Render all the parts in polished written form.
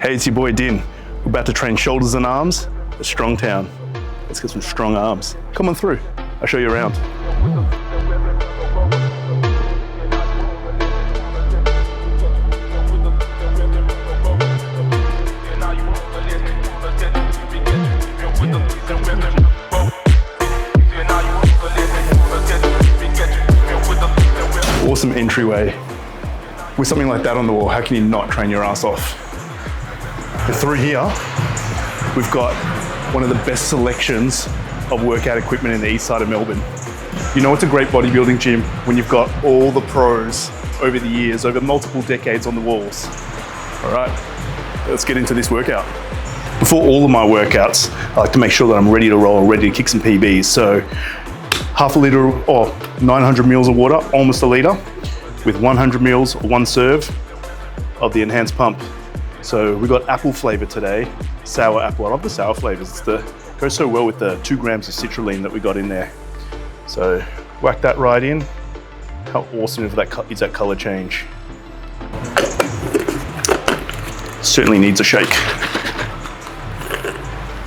Hey, it's your boy Din. We're about to train shoulders and arms at Strongtown. Let's get some strong arms. Come on through, I'll show you around. Awesome entryway. With something like that on the wall, how can you not train your ass off? And through here, we've got one of the best selections of workout equipment in the east side of Melbourne. You know, it's a great bodybuilding gym when you've got all the pros over the years, over multiple decades on the walls. All right, let's get into this workout. Before all of my workouts, I like to make sure that I'm ready to roll, ready to kick some PBs. So half a litre or 900 mils of water, almost a litre, with 100 mils, one serve of the enhanced pump. So we got apple flavor today, sour apple. I love the sour flavors. It goes so well with the 2 grams of citrulline that we got in there. So whack that right in. How awesome is that color change? Certainly needs a shake.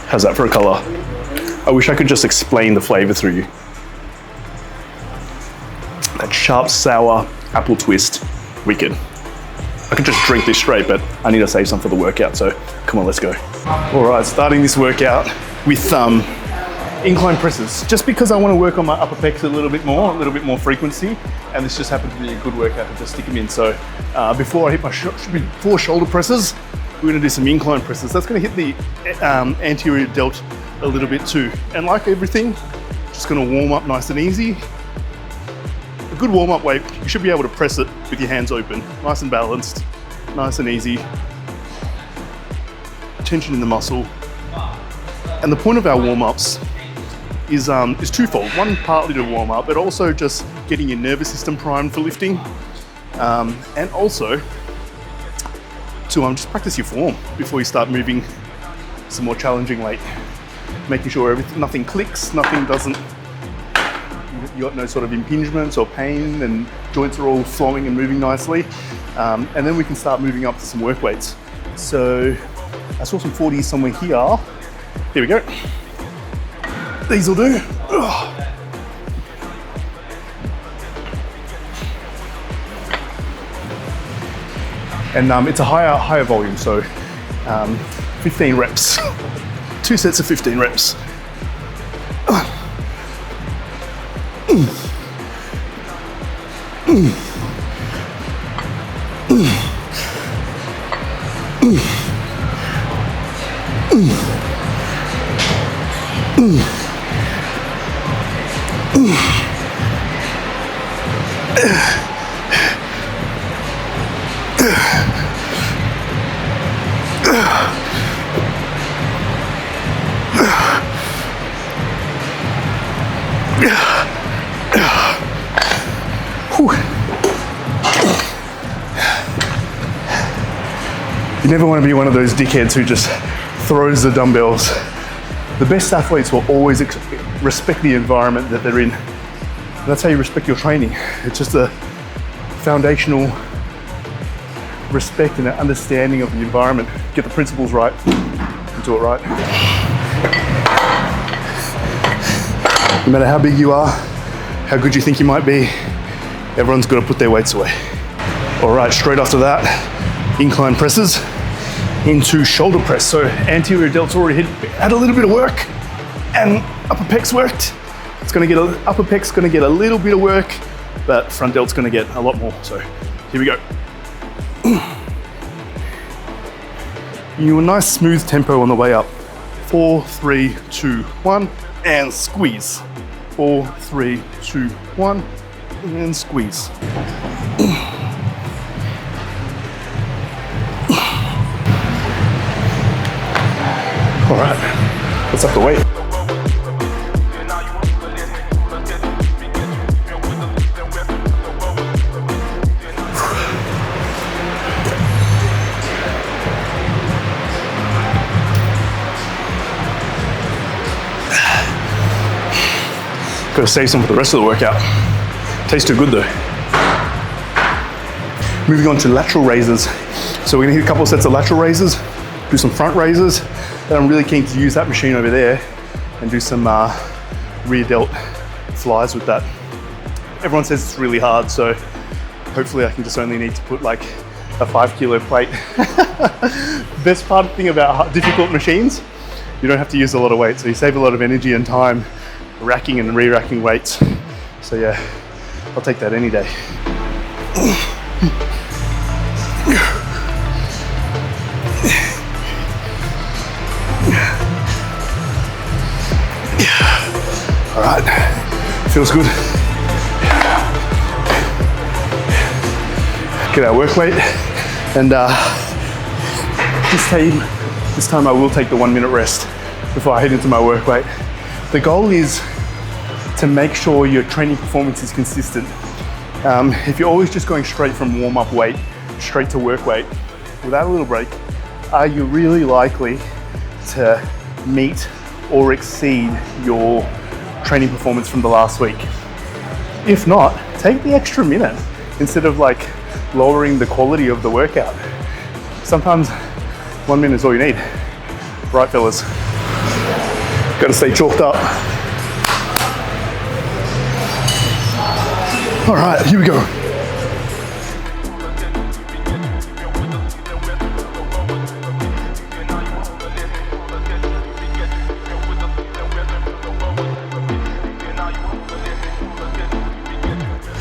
How's that for a color? I wish I could just explain the flavor through you. That sharp, sour apple twist, wicked. I could just drink this straight, but I need to save some for the workout, so come on, let's go. All right, starting this workout with incline presses, just because I want to work on my upper pecs a little bit more frequency, and this just happened to be a good workout to just stick them in. So before I hit my 4 shoulder presses, we're going to do some incline presses. That's going to hit the anterior delt a little bit too. And like everything, just going to warm up nice and easy. A good warm-up weight, you should be able to press it with your hands open, nice and balanced, nice and easy. Tension in the muscle. And the point of our warm-ups is twofold. One, partly to warm up, but also just getting your nervous system primed for lifting, and also to just practice your form before you start moving some more challenging weight, making sure nothing clicks, nothing doesn't. You got no sort of impingements or pain, and joints are all flowing and moving nicely. And then we can start moving up to some work weights. So I saw some 40s somewhere here. Here we go. These will do. And it's a higher volume, so 15 reps. 2 sets of 15 reps. You never want to be one of those dickheads who just throws the dumbbells. The best athletes will always respect the environment that they're in. And that's how you respect your training. It's just a foundational respect and an understanding of the environment. Get the principles right and do it right. No matter how big you are, how good you think you might be, everyone's got to put their weights away. All right, straight after that, incline presses into shoulder press. So anterior delts already had a little bit of work, and upper pecs worked. Upper pec's gonna get a little bit of work, but front delt's gonna get a lot more. So here we go. You a nice smooth tempo on the way up. 4, 3, 2, 1, and squeeze. 4, 3, 2, 1, and squeeze. All right, let's up the weight. Gotta save some for the rest of the workout. Tastes too good though. Moving on to lateral raises. So we're gonna hit a couple of sets of lateral raises. do some front raises. Then I'm really keen to use that machine over there and do some rear delt flies with that. Everyone says it's really hard, so hopefully I can just only need to put like a 5 kilo plate. Best thing about difficult machines, you don't have to use a lot of weight, so you save a lot of energy and time racking and re-racking weights. So yeah, I'll take that any day. All right, feels good. Get our work weight, and this time I will take the 1 minute rest before I head into my work weight. The goal is to make sure your training performance is consistent. If you're always just going straight from warm-up weight straight to work weight without a little break, are you really likely to meet or exceed your training performance from the last week? If not, take the extra minute instead of like lowering the quality of the workout. Sometimes 1 minute is all you need. Right, fellas? Gotta stay chalked up. All right, here we go.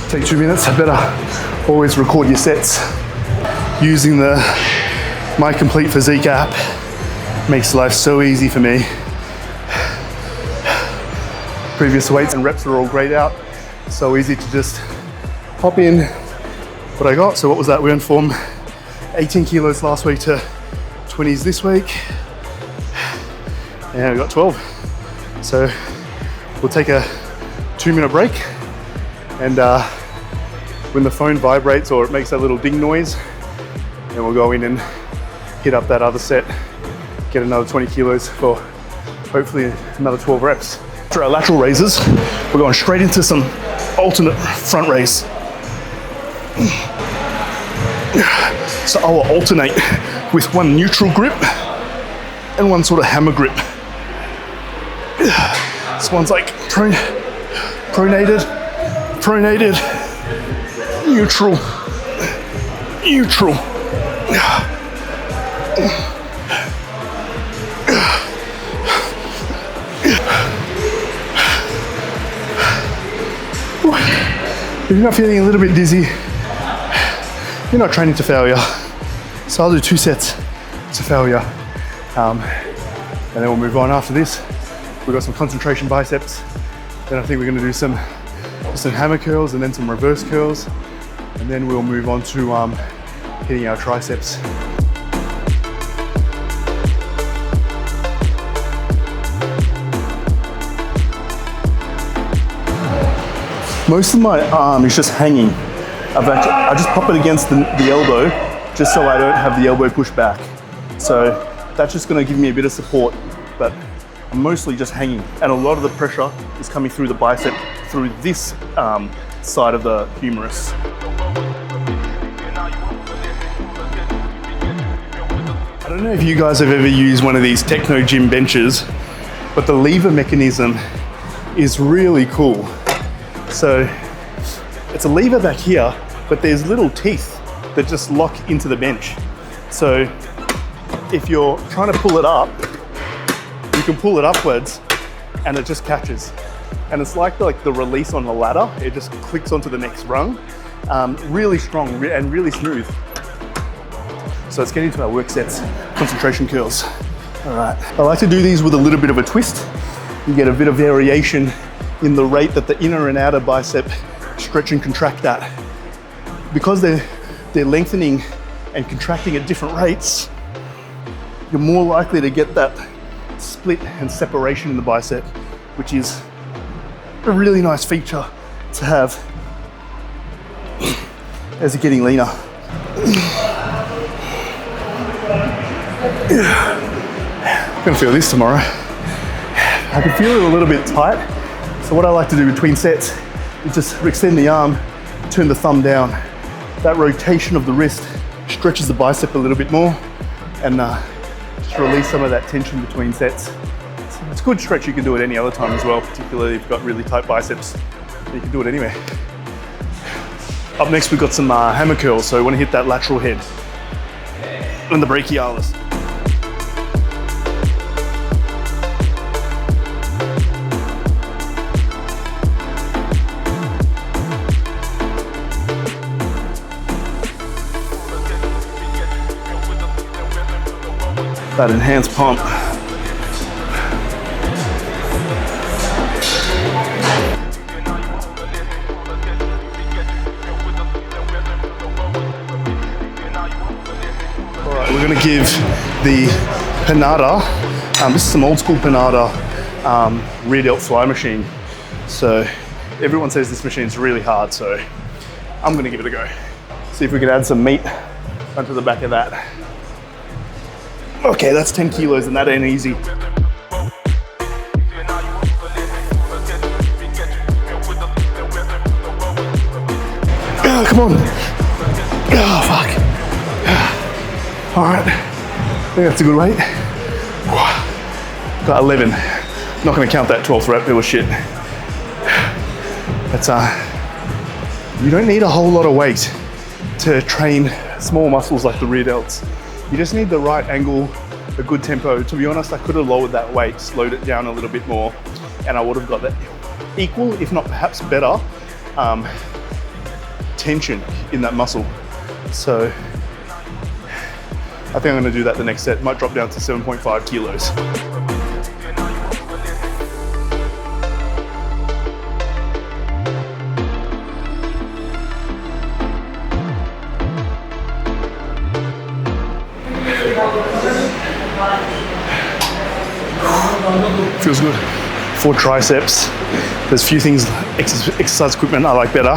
Take 2 minutes. I better always record your sets. Using the My Complete Physique app makes life so easy for me. Previous weights and reps are all grayed out. So easy to just pop in what I got. So what was that? We went from 18 kilos last week to 20s this week. And we got 12. So we'll take a 2 minute break, and when the phone vibrates or it makes that little ding noise, then we'll go in and hit up that other set, get another 20 kilos for hopefully another 12 reps. For our lateral raises, we're going straight into some alternate front raise. So I will alternate with one neutral grip and one sort of hammer grip. This one's like pronated, neutral, neutral. If you're not feeling a little bit dizzy, you're not training to failure. So I'll do 2 sets to failure. And then we'll move on after this. We've got some concentration biceps. Then I think we're gonna do some hammer curls and then some reverse curls. And then we'll move on to hitting our triceps. Most of my arm is just hanging. I just pop it against the elbow just so I don't have the elbow pushed back. So that's just gonna give me a bit of support, but I'm mostly just hanging. And a lot of the pressure is coming through the bicep, through this side of the humerus. I don't know if you guys have ever used one of these techno gym benches, but the lever mechanism is really cool. So it's a lever back here, but there's little teeth that just lock into the bench. So if you're trying to pull it up, you can pull it upwards and it just catches. And it's like the release on the ladder. It just clicks onto the next rung. Really strong and really smooth. So let's get into our work sets, concentration curls. All right, I like to do these with a little bit of a twist. You get a bit of variation in the rate that the inner and outer bicep stretch and contract at. Because they're lengthening and contracting at different rates, you're more likely to get that split and separation in the bicep, which is a really nice feature to have as you're getting leaner. I'm gonna feel this tomorrow. I can feel it a little bit tight. So what I like to do between sets is just extend the arm, turn the thumb down. That rotation of the wrist stretches the bicep a little bit more, and just release some of that tension between sets. It's a good stretch. You can do it any other time as well, particularly if you've got really tight biceps. You can do it anywhere. Up next, we've got some hammer curls. So we want to hit that lateral head and the brachialis. That enhanced pump. All right, we're gonna give the Panada, this is some old school Panada rear delt fly machine. So everyone says this machine's really hard, so I'm gonna give it a go. See if we can add some meat onto the back of that. Okay, that's 10 kilos and that ain't easy. Oh, come on. Oh, fuck. All right, I think that's a good weight. Got 11. Not gonna count that 12th rep, it was shit. That's, you don't need a whole lot of weight to train small muscles like the rear delts. You just need the right angle, a good tempo. To be honest, I could have lowered that weight, slowed it down a little bit more, and I would have got that equal, if not perhaps better, tension in that muscle. So I think I'm gonna do that the next set. Might drop down to 7.5 kilos. Feels good. For triceps, there's few things, exercise equipment I like better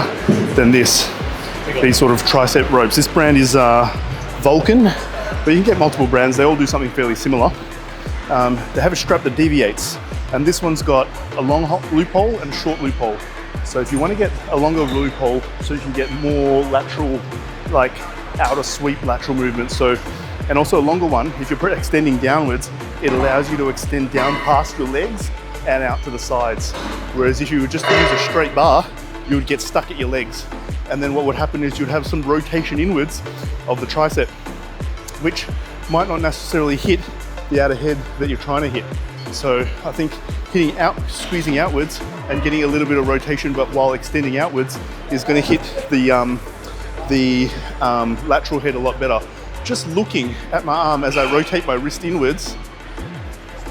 than this. These sort of tricep ropes. This brand is Vulcan, but you can get multiple brands. They all do something fairly similar. They have a strap that deviates, and this one's got a long loophole and a short loophole. So if you want to get a longer loophole, so you can get more lateral, like outer sweep lateral movements. So, and also a longer one, if you're extending downwards, it allows you to extend down past your legs and out to the sides. Whereas if you were just to use a straight bar, you would get stuck at your legs. And then what would happen is you'd have some rotation inwards of the tricep, which might not necessarily hit the outer head that you're trying to hit. So I think hitting out, squeezing outwards and getting a little bit of rotation, but while extending outwards, is gonna hit the lateral head a lot better. Just looking at my arm as I rotate my wrist inwards,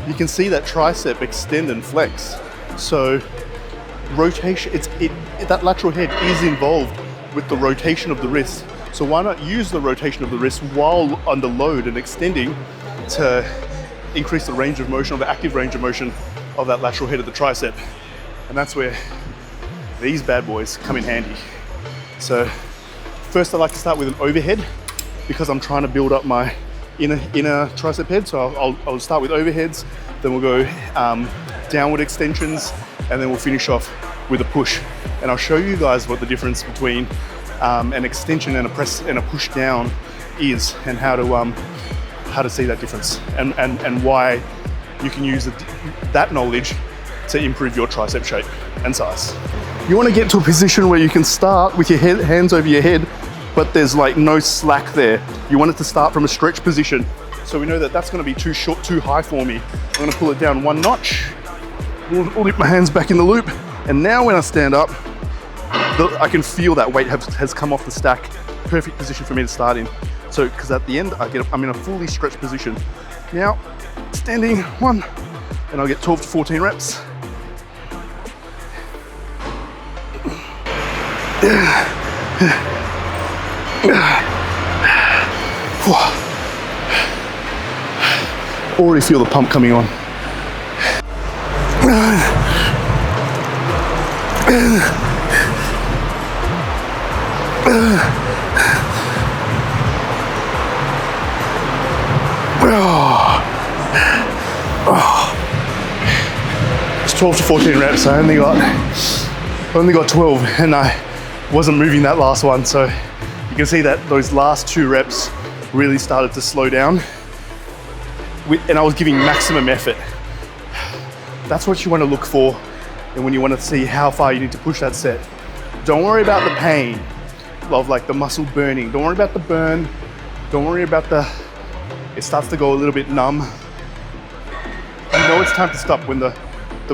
you can see that tricep extend and flex. So rotation, that lateral head is involved with the rotation of the wrist. So why not use the rotation of the wrist while under load and extending to increase the range of motion, or the active range of motion of that lateral head of the tricep. And that's where these bad boys come in handy. So first I like to start with an overhead because I'm trying to build up my inner tricep head. So I'll start with overheads, then we'll go downward extensions, and then we'll finish off with a push. And I'll show you guys what the difference between an extension and a press and a push down is, and how to see that difference, and why you can use that knowledge to improve your tricep shape and size. You want to get to a position where you can start with your hands over your head, but there's like no slack there. You want it to start from a stretch position. So we know that that's going to be too short, too high for me. I'm going to pull it down one notch, loop my hands back in the loop, and now when I stand up, I can feel that weight has come off the stack. Perfect position for me to start in. So, because at the end, I'm in a fully stretched position. Now, standing one, and I'll get 12 to 14 reps. Already feel the pump coming on. It's 12 to 14 reps. I only got 12, and I wasn't moving that last one. So you can see that those last 2 reps really started to slow down. and I was giving maximum effort. That's what you want to look for, and when you want to see how far you need to push that set. Don't worry about the pain of like the muscle burning. Don't worry about the burn. Don't worry about it starts to go a little bit numb. You know it's time to stop when the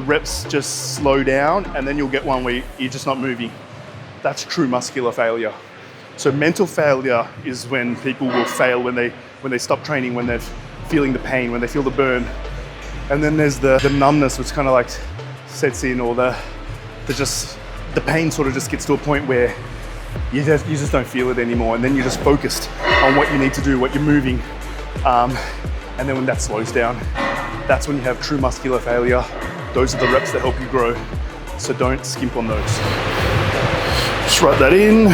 reps just slow down, and then you'll get one where you're just not moving. That's true muscular failure. So mental failure is when people will fail when they stop training, when they're feeling the pain, when they feel the burn. And then there's the numbness, which kind of like sets in, or the pain sort of just gets to a point where you just don't feel it anymore, and then you're just focused on what you need to do, what you're moving. And then when that slows down, that's when you have true muscular failure. Those are the reps that help you grow. So don't skimp on those. Just write that in,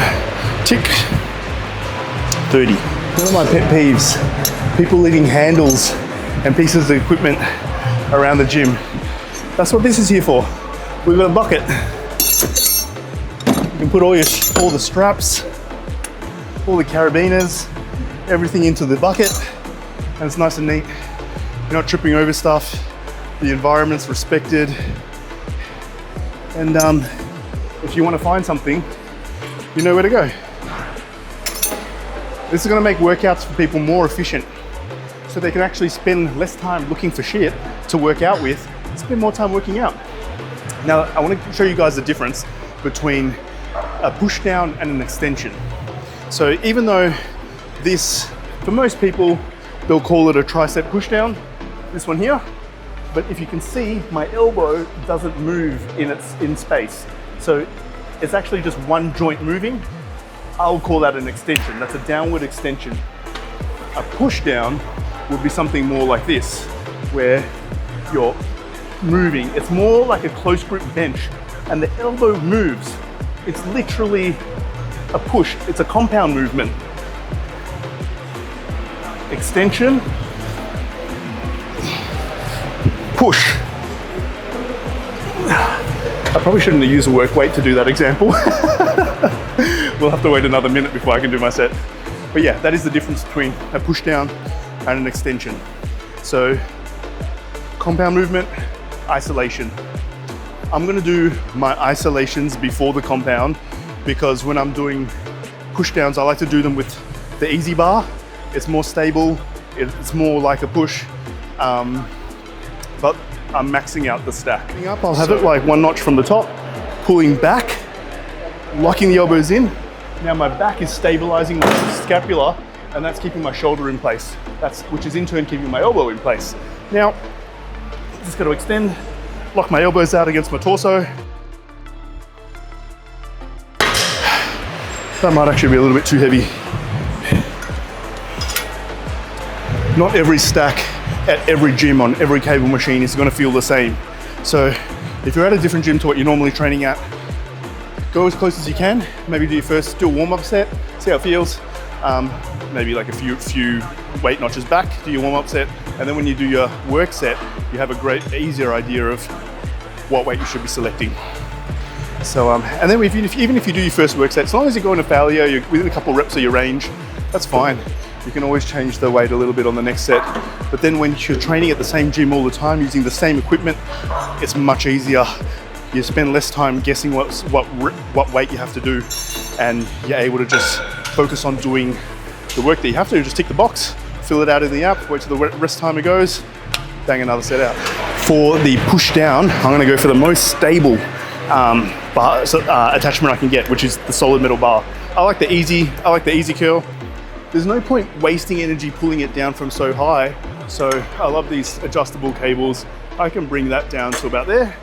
tick, 30. One of my pet peeves, people leaving handles and pieces of equipment around the gym. That's what this is here for. We've got a bucket. You can put all the straps, all the carabiners, everything into the bucket, and it's nice and neat. You're not tripping over stuff. The environment's respected. And if you want to find something, you know where to go. This is going to make workouts for people more efficient, so they can actually spend less time looking for shit to work out with, spend more time working out. Now, I want to show you guys the difference between a push down and an extension. So even though this, for most people, they'll call it a tricep push down, this one here, but if you can see, my elbow doesn't move in space. So it's actually just one joint moving. I'll call that an extension. That's a downward extension. A push down would be something more like this, where you're moving. It's more like a close grip bench, and the elbow moves. It's literally a push. It's a compound movement. Extension, push. I probably shouldn't have used a work weight to do that example. We'll have to wait another minute before I can do my set. But yeah, that is the difference between a push down and an extension. So compound movement, isolation. I'm gonna do my isolations before the compound, because when I'm doing push downs, I like to do them with the easy bar. It's more stable, it's more like a push, but I'm maxing out the stack. I'll have it like one notch from the top, pulling back, locking the elbows in. Now my back is stabilizing my scapula, and that's keeping my shoulder in place. Which is in turn keeping my elbow in place. Now, just got to extend, lock my elbows out against my torso. That might actually be a little bit too heavy. Not every stack at every gym on every cable machine is going to feel the same. So if you're at a different gym to what you're normally training at, go as close as you can. Maybe do a warm-up set, see how it feels. Maybe like a few weight notches back, do your warm-up set, and then when you do your work set, you have a easier idea of what weight you should be selecting. So, and then even if you do your first work set, as long as you're going to failure, you're within a couple reps of your range, that's fine. You can always change the weight a little bit on the next set. But then when you're training at the same gym all the time, using the same equipment, it's much easier. You spend less time guessing what weight you have to do, and you're able to just focus on doing the work that you have to. Just tick the box, fill it out in the app, wait till the rest time it goes, bang another set out. For the push down, I'm gonna go for the most stable attachment I can get, which is the solid metal bar. I like the easy curl. There's no point wasting energy pulling it down from so high. So I love these adjustable cables. I can bring that down to about there,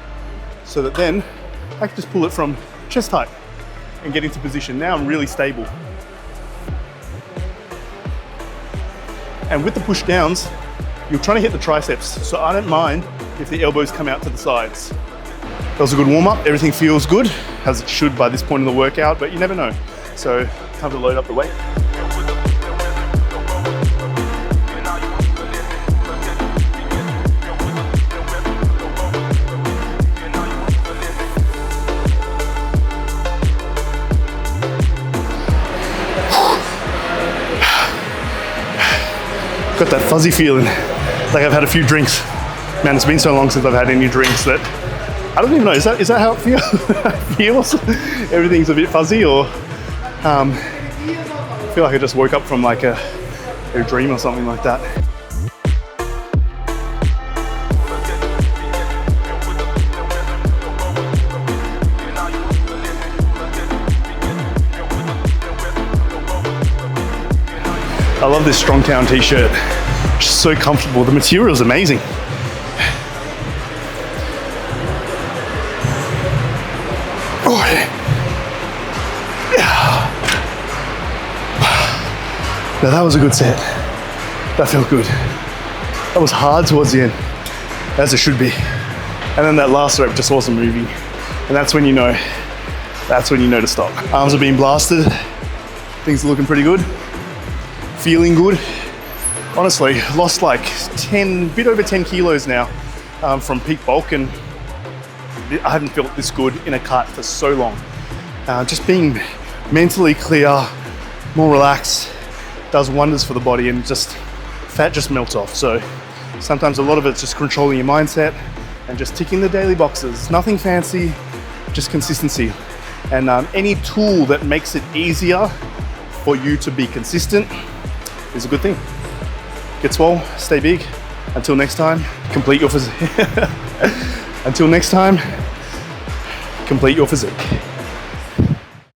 so that then I can just pull it from chest height and get into position. Now I'm really stable. And with the push downs, you're trying to hit the triceps, so I don't mind if the elbows come out to the sides. That was a good warm up. Everything feels good, as it should by this point in the workout, but you never know. So time to load up the weight. Got that fuzzy feeling. like I've had a few drinks. Man, it's been so long since I've had any drinks that I don't even know. Is that how it feels? Everything's a bit fuzzy, or I feel like I just woke up from like a dream or something like that. I love this Strongtown t-shirt. It's so comfortable. The material is amazing. Oh, yeah. Now that was a good set. That felt good. That was hard towards the end, as it should be. And then that last rep just wasn't moving. And that's when you know to stop. Arms are being blasted. Things are looking pretty good. Feeling good. Honestly, lost like bit over 10 kilos now from peak bulk, and I haven't felt this good in a cut for so long. Just being mentally clear, more relaxed, does wonders for the body, and just fat just melts off. So sometimes a lot of it's just controlling your mindset and just ticking the daily boxes. Nothing fancy, just consistency. And any tool that makes it easier for you to be consistent is a good thing. Get swole, stay big. Until next time, complete your physique. Until next time, complete your physique.